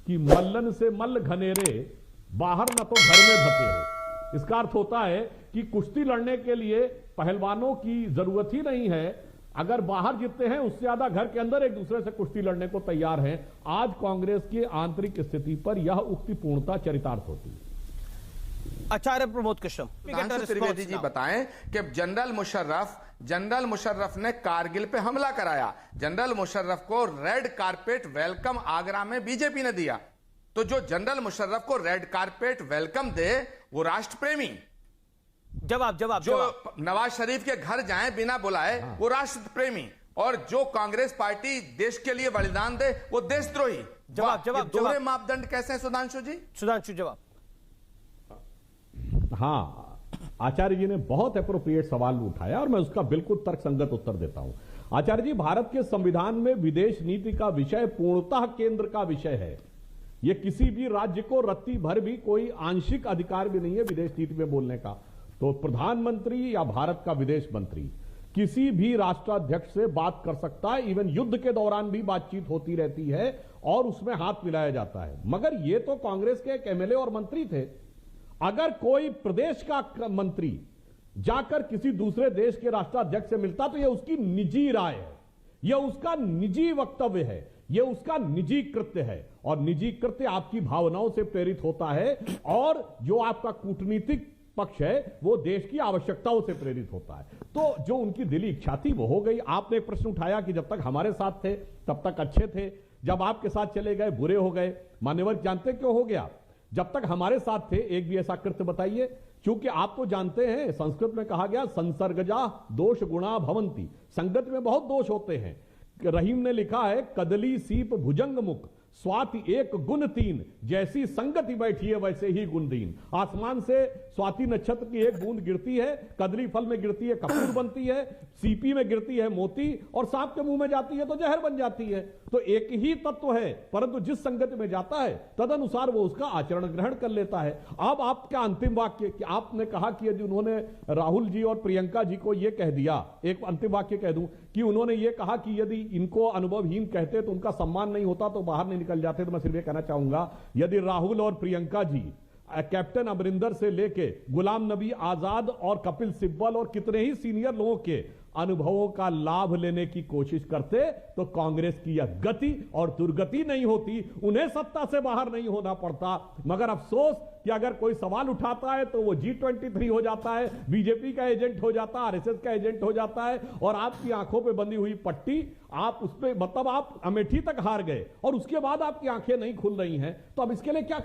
कि मल्लन से मल्ल घनेरे, बाहर न तो घर में धकेरे। इसका अर्थ होता है कि कुश्ती लड़ने के लिए पहलवानों की जरूरत ही नहीं है, अगर बाहर जीतते हैं उससे ज्यादा घर के अंदर एक दूसरे से कुश्ती लड़ने को तैयार हैं। आज कांग्रेस की आंतरिक स्थिति पर यह उक्ति पूर्णता चरितार्थ होती है। आचार्य प्रमोद कृष्ण त्रिवेदी जी बताएं कि जनरल मुशर्रफ ने कारगिल पे हमला कराया, जनरल मुशर्रफ को रेड कारपेट वेलकम आगरा में बीजेपी ने दिया। तो जो जनरल मुशर्रफ को रेड कारपेट वेलकम दे वो राष्ट्र प्रेमी, जवाब जो नवाज शरीफ के घर जाएं बिना बुलाए वो राष्ट्र प्रेमी, और जो कांग्रेस पार्टी देश के लिए बलिदान दे वो देशद्रोही। जवाब दोहरे मापदंड कैसे हैं सुधांशु जी? सुधांशु जवाब। हाँ, आचार्य जी ने बहुत एप्रोप्रिएट सवाल उठाया और मैं उसका बिल्कुल तर्कसंगत उत्तर देता हूं। आचार्य जी, भारत के संविधान में विदेश नीति का विषय पूर्णतः केंद्र का विषय है। यह किसी भी राज्य को रत्ती भर भी कोई आंशिक अधिकार भी नहीं है विदेश नीति में बोलने का। तो प्रधानमंत्री या भारत का विदेश मंत्री किसी भी राष्ट्राध्यक्ष से बात कर सकता है, इवन युद्ध के दौरान भी बातचीत होती रहती है और उसमें हाथ मिलाया जाता है। मगर यह तो कांग्रेस के एक एमएलए और मंत्री थे। अगर कोई प्रदेश का मंत्री जाकर किसी दूसरे देश के राष्ट्राध्यक्ष से मिलता तो यह उसकी निजी राय है, यह उसका निजी वक्तव्य है, यह उसका निजी कृत्य है, और निजी कृत्य आपकी भावनाओं से प्रेरित होता है, और जो आपका कूटनीतिक पक्ष है वो देश की आवश्यकताओं से प्रेरित होता है। तो जो उनकी दिली इच्छा थी वो हो गई। आपने एक प्रश्न उठाया कि जब तक हमारे साथ थे तब तक अच्छे थे, जब आपके साथ चले गए बुरे हो गए। मान्यवर जानते क्यों हो गया? जब तक हमारे साथ थे एक भी ऐसा कृत्य बताइए। क्योंकि आप तो जानते हैं संस्कृत में कहा गया संसर्गजा दोष गुणा भवंती, संगत में बहुत दोष होते हैं। रहीम ने लिखा है कदली सीप भुजंग मुख स्वाति एक गुण तीन, जैसी संगति बैठी है वैसे ही गुण दीन। आसमान से स्वाति नक्षत्र की एक बूंद गिरती है, कदली फल में गिरती है कपूर बनती है, सीपी में गिरती है मोती, और सांप के मुंह में जाती है तो जहर बन जाती है। तो एक ही तत्व है, परंतु जिस संगति में जाता है तदनुसार वो उसका आचरण ग्रहण कर लेता है। अब आपका अंतिम वाक्य कि आपने कहा कि यदि उन्होंने राहुल जी और प्रियंका जी को यह कह दिया, एक अंतिम वाक्य कह दूं कि उन्होंने ये कहा कि यदि इनको अनुभवहीन कहते तो उनका सम्मान नहीं होता तो बाहर नहीं निकल जाते। तो मैं सिर्फ ये कहना चाहूंगा, यदि राहुल और प्रियंका जी कैप्टन अमरिंदर से लेके गुलाम नबी आजाद और कपिल सिब्बल और कितने ही सीनियर लोगों के अनुभवों का लाभ लेने की कोशिश करते तो कांग्रेस की यह गति और दुर्गति नहीं होती, उन्हें सत्ता से बाहर नहीं होना पड़ता। मगर अफसोस कि अगर कोई सवाल उठाता है तो वो G23 हो जाता है, बीजेपी का एजेंट हो जाता है, आरएसएस का एजेंट हो जाता है, और आपकी आंखों पे बंधी हुई पट्टी, आप उस पे मतलब आप अमेठी तक हार गए और उसके बाद आपकी आंखें नहीं खुल रही हैं। तो अब इसके लिए क्या